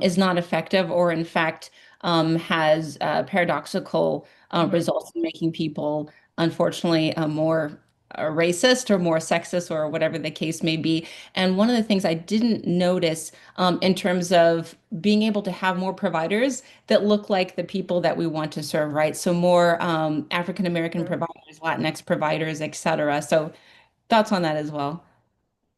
is not effective, or in fact has paradoxical Mhm. results in making people, unfortunately, more racist or more sexist or whatever the case may be. And one of the things I didn't notice in terms of being able to have more providers that look like the people that we want to serve, right? So more African American Mhm. providers, Latinx providers, et cetera. So thoughts on that as well.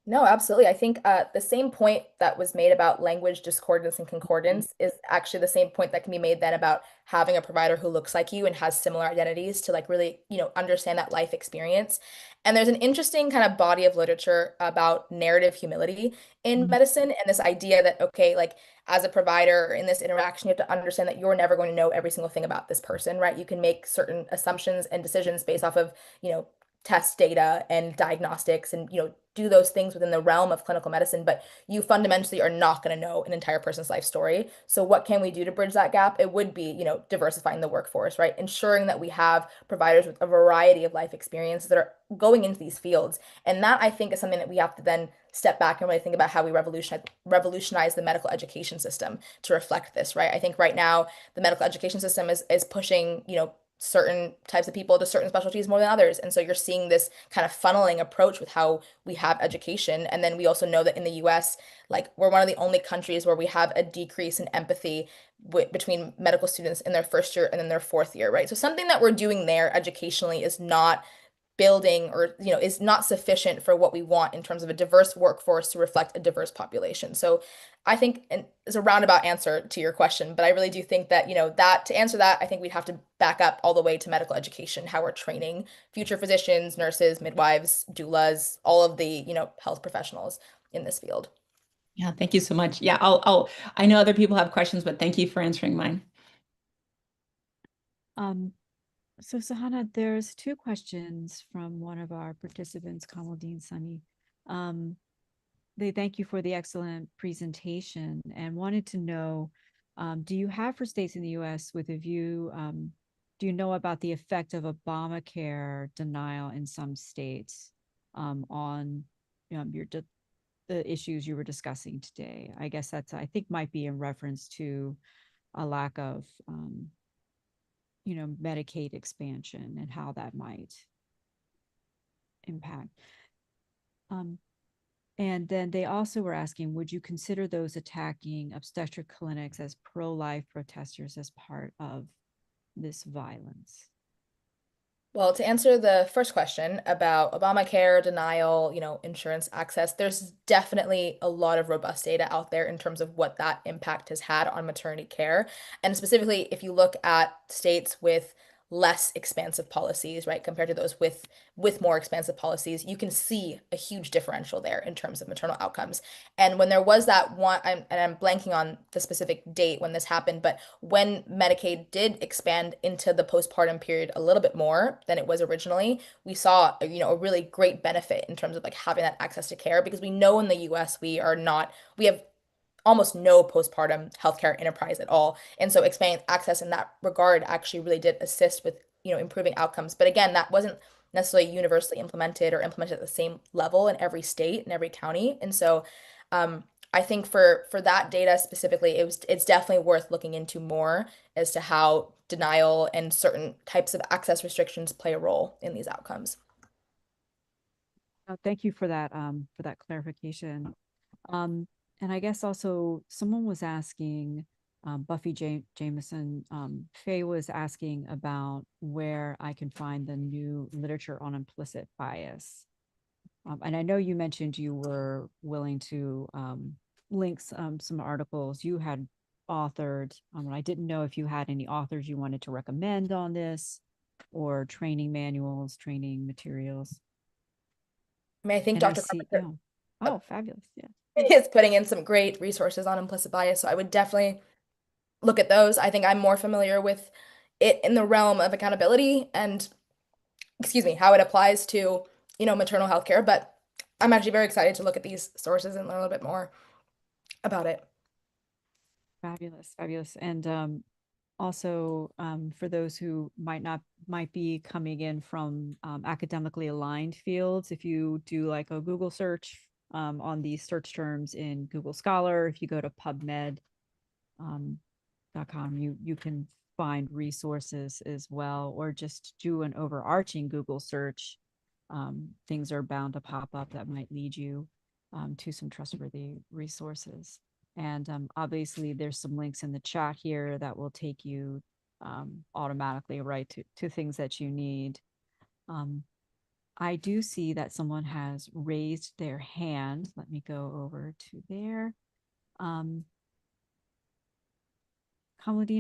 No, absolutely. I think the same point that was made about language discordance and concordance is actually the same point that can be made then about having a provider who looks like you and has similar identities to like really, understand that life experience. And there's an interesting kind of body of literature about narrative humility in Mhm. medicine and this idea that, okay, like as a provider in this interaction, you have to understand that you're never going to know every single thing about this person, right? You can make certain assumptions and decisions based off of, you know, test data and diagnostics and do those things within the realm of clinical medicine, but you fundamentally are not going to know an entire person's life story. So what can we do to bridge that gap? It would be, diversifying the workforce, right? Ensuring that we have providers with a variety of life experiences that are going into these fields. And that I think is something that we have to then step back and really think about how we revolutionize the medical education system to reflect this, right? I think right now the medical education system is pushing, certain types of people to certain specialties more than others. And so you're seeing this kind of funneling approach with how we have education. And then we also know that in the US, like we're one of the only countries where we have a decrease in empathy between medical students in their first year and then their fourth year, right? So something that we're doing there educationally is not building or is not sufficient for what we want in terms of a diverse workforce to reflect a diverse population. So I think, and it's a roundabout answer to your question, but I really do think that that to answer that, I think we'd have to back up all the way to medical education, how we're training future physicians, nurses, midwives, doulas, all of the health professionals in this field. Yeah, thank you so much. Yeah, I know other people have questions, but thank you for answering mine. Um, so Sahana, there's two questions from one of our participants, Kamaldeen Sunny. Um, they thank you for the excellent presentation and wanted to know, do you have for states in the US with a view, do you know about the effect of Obamacare denial in some states on the issues you were discussing today? I guess I think might be in reference to a lack of, Medicaid expansion and how that might impact. Um, And then they also were asking, would you consider those attacking obstetric clinics as pro-life protesters as part of this violence? Well, to answer the first question about Obamacare denial, insurance access, there's definitely a lot of robust data out there in terms of what that impact has had on maternity care. And specifically, if you look at states with less expansive policies, right, compared to those with more expansive policies, you can see a huge differential there in terms of maternal outcomes. And when there was that one, and I'm blanking on the specific date when this happened, but when Medicaid did expand into the postpartum period a little bit more than it was originally, we saw, a really great benefit in terms of like having that access to care because we know in the US we have almost no postpartum healthcare enterprise at all. And so expanding access in that regard actually really did assist with, improving outcomes. But again, that wasn't necessarily universally implemented or implemented at the same level in every state and every county. And so I think for that data specifically, it's definitely worth looking into more as to how denial and certain types of access restrictions play a role in these outcomes. Thank you for that clarification. Um, and I guess also someone was asking, Buffy Jameson, Faye was asking about where I can find the new literature on implicit bias. And I know you mentioned you were willing to link some articles you had authored. And I didn't know if you had any authors you wanted to recommend on this or training manuals, training materials. I mean, I think And I Dr. see, Carpenter oh, fabulous. Yeah. is putting in some great resources on implicit bias, so I would definitely look at those. I think I'm more familiar with it in the realm of accountability and, excuse me, how it applies to, maternal health care. But I'm actually very excited to look at these sources and learn a little bit more about it. Fabulous, fabulous. And also for those who might be coming in from academically aligned fields, if you do like a Google search on these search terms in Google Scholar, if you go to PubMed um, .com, you can find resources as well, or just do an overarching Google search. Things are bound to pop up that might lead you to some trustworthy resources. And obviously, there's some links in the chat here that will take you automatically right to things that you need. I do see that someone has raised their hand. Let me go over to there. Kamadine,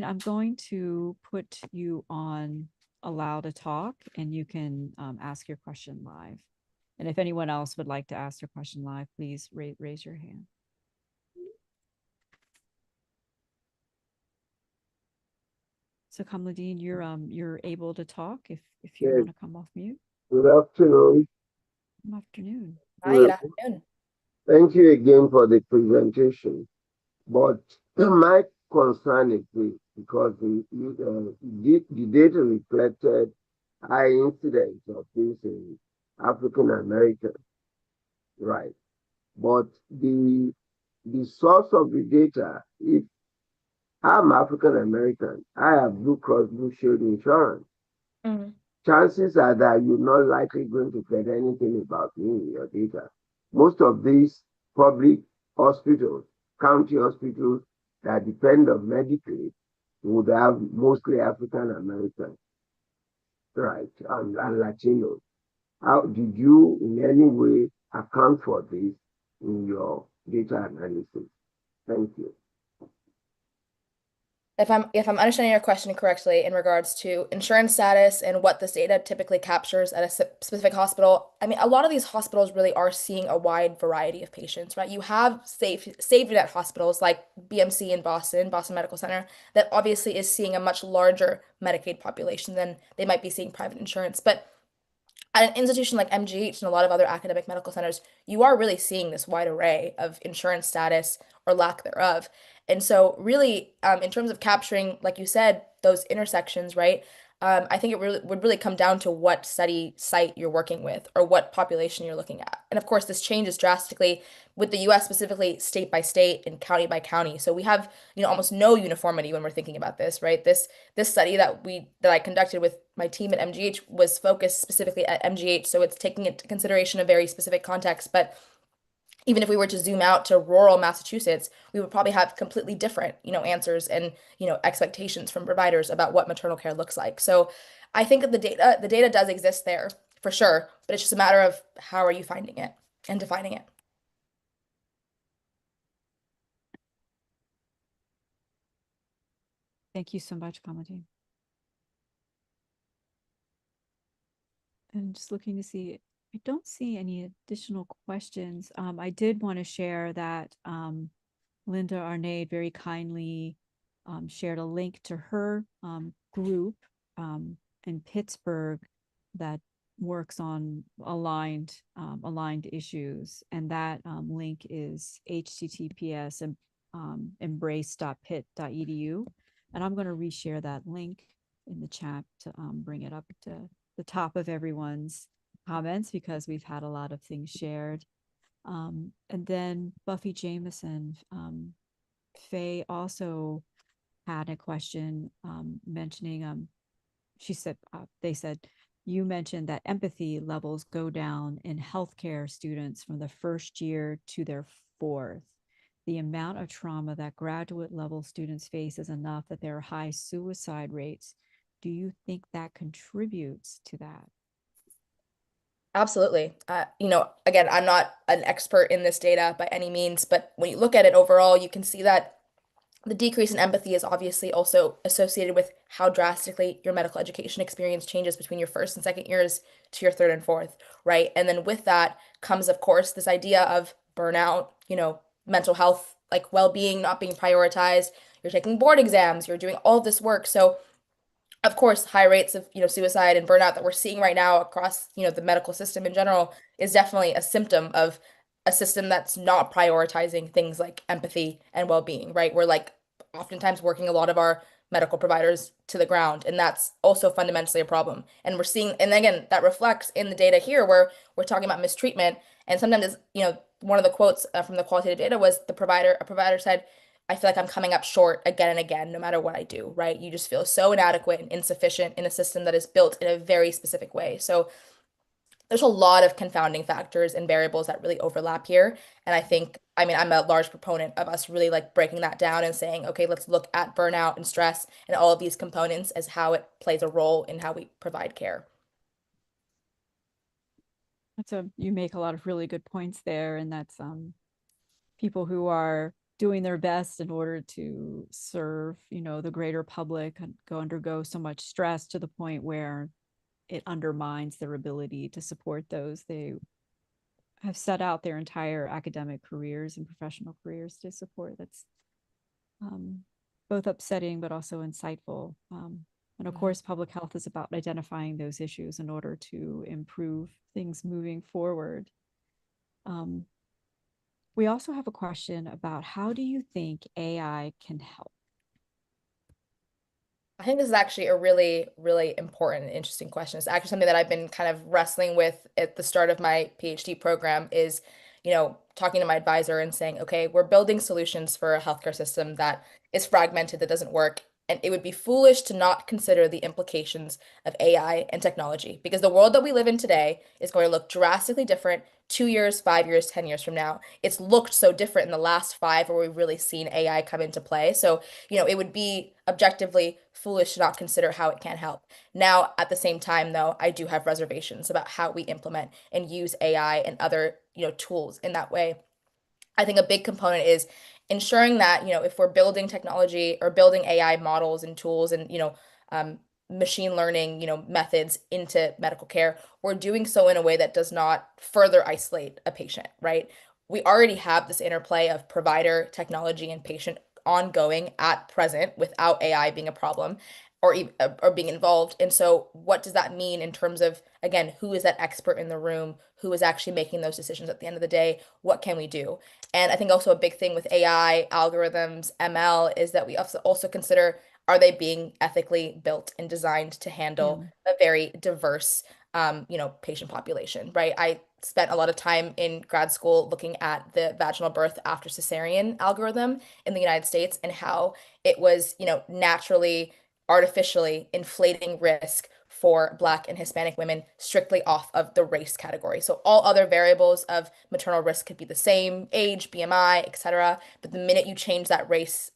I'm going to put you on allow to talk, and you can ask your question live. And if anyone else would like to ask their question live, please raise your hand. So Kamaldeen, you're able to talk if you Yes, want to come off mute. good afternoon. Good afternoon. Hi, good afternoon. Thank you again for the presentation. But my concern is this, because the data reflected high incidence of this in African American, right? But the source of the data, if I'm African American, I have Blue Cross Blue Shield insurance. Mm-hmm. Chances are that you're not likely going to get anything about me in your data. Most of these public hospitals, county hospitals that depend on Medicaid would have mostly African Americans, right, and Latinos. How did you in any way account for this in your data analysis? Thank you. If I'm understanding your question correctly in regards to insurance status and what this data typically captures at a specific hospital, I mean, a lot of these hospitals really are seeing a wide variety of patients, right? You have safety net hospitals like BMC in Boston, Boston Medical Center, that obviously is seeing a much larger Medicaid population than they might be seeing private insurance. But at an institution like MGH and a lot of other academic medical centers, you are really seeing this wide array of insurance status or lack thereof. And so, really, in terms of capturing, like you said, those intersections, right? I think it really would really come down to what study site you're working with or what population you're looking at. And of course, this changes drastically with the US specifically state by state and county by county. So we have, almost no uniformity when we're thinking about this, right? This study that I conducted with my team at MGH was focused specifically at MGH, so it's taking into consideration a very specific context. But even if we were to zoom out to rural Massachusetts, we would probably have completely different, answers and, expectations from providers about what maternal care looks like. So I think that the data does exist there for sure, but it's just a matter of how are you finding it and defining it. Thank you so much, Kamadeen. And just looking to see, I don't see any additional questions. I did want to share that Linda Arnade very kindly shared a link to her group in Pittsburgh that works on aligned issues, and that link is https embrace.pitt.edu, and I'm going to reshare that link in the chat to bring it up to the top of everyone's comments, because we've had a lot of things shared. And then Buffy Jameson, Faye also had a question mentioning, she said, they said, you mentioned that empathy levels go down in healthcare students from the first year to their fourth. The amount of trauma that graduate level students face is enough that there are high suicide rates. Do you think that contributes to that? Absolutely. Again, I'm not an expert in this data by any means, but when you look at it overall, you can see that the decrease in empathy is obviously also associated with how drastically your medical education experience changes between your first and second years to your third and fourth, right? And then with that comes, of course, this idea of burnout, mental health, like well-being not being prioritized. You're taking board exams, you're doing all of this work. So of course, high rates of, suicide and burnout that we're seeing right now across, the medical system in general is definitely a symptom of a system that's not prioritizing things like empathy and well-being, right? We're like oftentimes working a lot of our medical providers to the ground, and that's also fundamentally a problem. And we're seeing, and again, that reflects in the data here where we're talking about mistreatment, and sometimes it's, one of the quotes from the qualitative data was a provider said, I feel like I'm coming up short again and again, no matter what I do, right? You just feel so inadequate and insufficient in a system that is built in a very specific way. So there's a lot of confounding factors and variables that really overlap here. And I think, I mean, I'm a large proponent of us really like breaking that down and saying, okay, let's look at burnout and stress and all of these components as how it plays a role in how we provide care. You make a lot of really good points there, and that's people who are doing their best in order to serve, the greater public and undergo so much stress to the point where it undermines their ability to support those they have set out their entire academic careers and professional careers to support. That's um, both upsetting but also insightful. And of course, public health is about identifying those issues in order to improve things moving forward. Um, we also have a question about how do you think AI can help? I think this is actually a really, really important and interesting question. It's actually something that I've been kind of wrestling with at the start of my PhD program is, talking to my advisor and saying, okay, we're building solutions for a healthcare system that is fragmented, that doesn't work. And it would be foolish to not consider the implications of AI and technology because the world that we live in today is going to look drastically different 2 years, 5 years, 10 years from now. It's looked so different in the last five where we've really seen AI come into play. So it would be objectively foolish to not consider how it can help. Now, at the same time, though, I do have reservations about how we implement and use AI and other, tools in that way. I think a big component is ensuring that, if we're building technology or building AI models and tools and, um, machine learning, methods into medical care, we're doing so in a way that does not further isolate a patient, right? We already have this interplay of provider, technology, and patient ongoing at present without AI being a problem or being involved. And so what does that mean in terms of, again, who is that expert in the room? Who is actually making those decisions at the end of the day? What can we do? And I think also a big thing with AI, algorithms, ML is that we also consider, are they being ethically built and designed to Yeah. handle a very diverse, patient population, right? I spent a lot of time in grad school looking at the vaginal birth after cesarean algorithm in the United States and how it was, naturally, artificially inflating risk for Black and Hispanic women strictly off of the race category. So all other variables of maternal risk could be the same, age, BMI, etc. But the minute you change that race,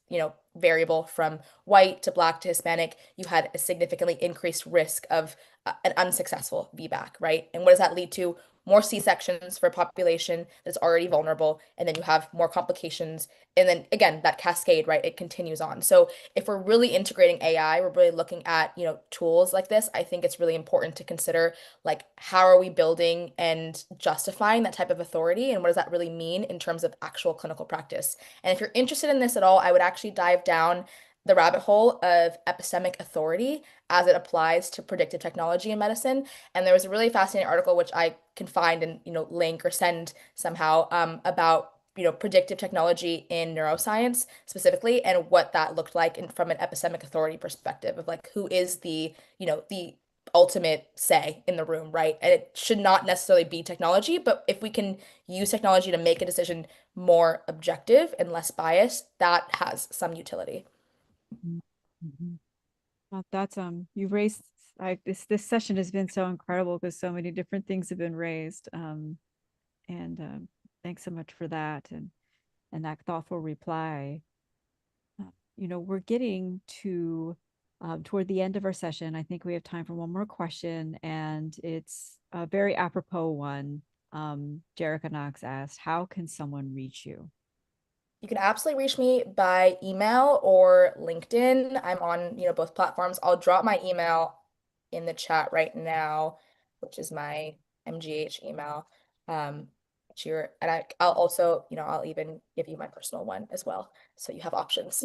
variable from white to Black to Hispanic, you had a significantly increased risk of an unsuccessful VBAC, right? And what does that lead to? More C-sections for a population that's already vulnerable, and then you have more complications. And then again, that cascade, right? It continues on. So if we're really integrating AI, we're really looking at, tools like this, I think it's really important to consider like how are we building and justifying that type of authority and what does that really mean in terms of actual clinical practice. And if you're interested in this at all, I would actually dive down the rabbit hole of epistemic authority as it applies to predictive technology in medicine. And there was a really fascinating article which I can find and link or send somehow about predictive technology in neuroscience specifically and what that looked like from an epistemic authority perspective of like who is the ultimate say in the room, right? And it should not necessarily be technology, but if we can use technology to make a decision more objective and less biased, that has some utility. Mhm. Well, that's you raised this session has been so incredible because so many different things have been raised. And thanks so much for that and that thoughtful reply. We're getting to toward the end of our session. I think we have time for one more question, and it's a very apropos one. Jerica Knox asked, "How can someone reach you?" You can absolutely reach me by email or LinkedIn. I'm on, both platforms. I'll drop my email in the chat right now, which is my MGH email. I'll also, I'll even give you my personal one as well. So you have options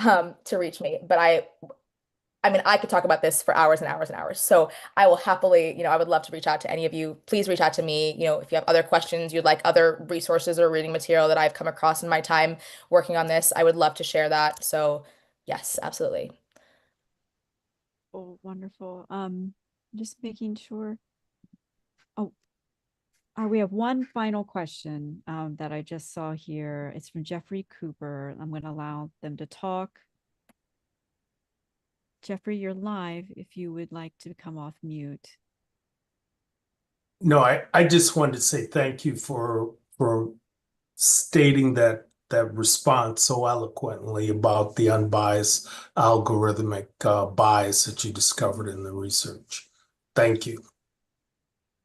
to reach me. But I I mean, I could talk about this for hours and hours and hours. So I will happily, I would love to reach out to any of you. Please reach out to me. If you have other questions, you'd like other resources or reading material that I've come across in my time working on this, I would love to share that. So yes, absolutely. Oh, wonderful. Just making sure. Oh, we have one final question that I just saw here. It's from Jeffrey Cooper. I'm going to allow them to talk. Jeffrey, you're live if you would like to come off mute. No, I just wanted to say thank you for stating that response so eloquently about the unbiased algorithmic bias that you discovered in the research. Thank you.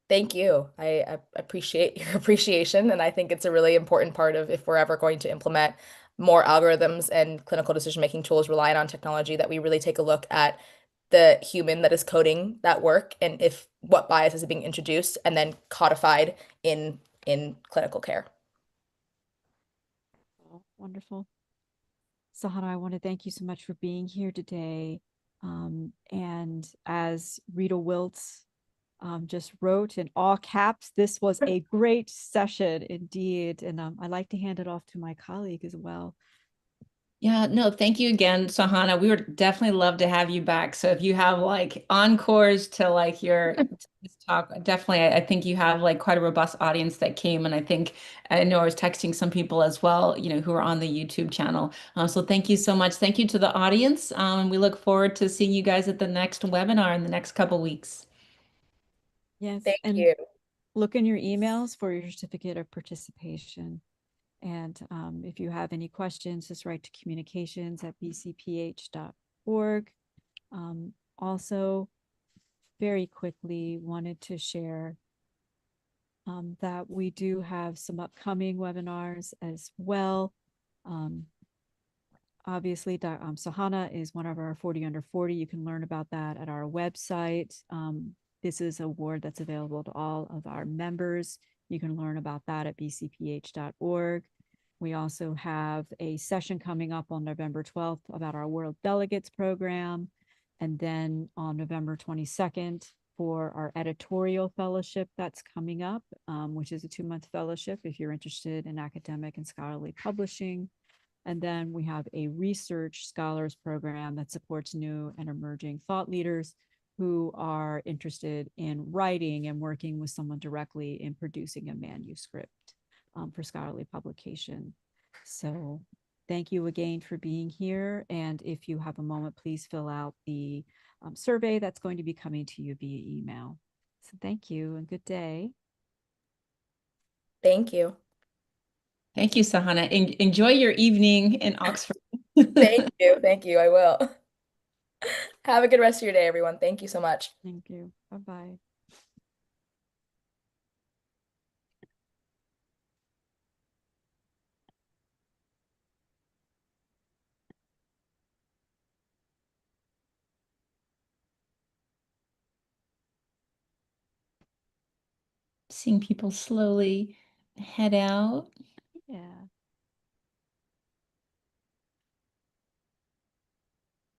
Thank you. I appreciate your appreciation, and I think it's a really important part of if we're ever going to implement more algorithms and clinical decision-making tools relying on technology, that we really take a look at the human that is coding that work and if what biases are being introduced and then codified in clinical care. Oh, wonderful. Sahana, I want to thank you so much for being here today. And as Rita Wiltz just wrote in all caps, this was a great session indeed. And I'd like to hand it off to my colleague as well. Yeah, no, thank you again, Sahana. We would definitely love to have you back. So if you have like encores to like your this talk, definitely, I think you have like quite a robust audience that came. And I know I was texting some people as well, who are on the YouTube channel. So thank you so much. Thank you to the audience. We look forward to seeing you guys at the next webinar in the next couple weeks. Yes, Thank and you. look in your emails for your certificate of participation. And if you have any questions, just write to communications@bcph.org. Also, very quickly wanted to share that we do have some upcoming webinars as well. Obviously, Sahana is one of our 40 under 40. You can learn about that at our website. This is an award that's available to all of our members. You can learn about that at bcph.org. We also have a session coming up on November 12th about our World Delegates program. And then on November 22nd for our editorial fellowship that's coming up, which is a 2-month fellowship if you're interested in academic and scholarly publishing. And then we have a research scholars program that supports new and emerging thought leaders who are interested in writing and working with someone directly in producing a manuscript for scholarly publication. So thank you again for being here. And if you have a moment, please fill out the survey that's going to be coming to you via email. So thank you and good day. Thank you. Thank you, Sahana. Enjoy your evening in Oxford. Thank you. Thank you. I will. Have a good rest of your day, everyone. Thank you so much. Thank you. Bye-bye. Seeing people slowly head out. Yeah.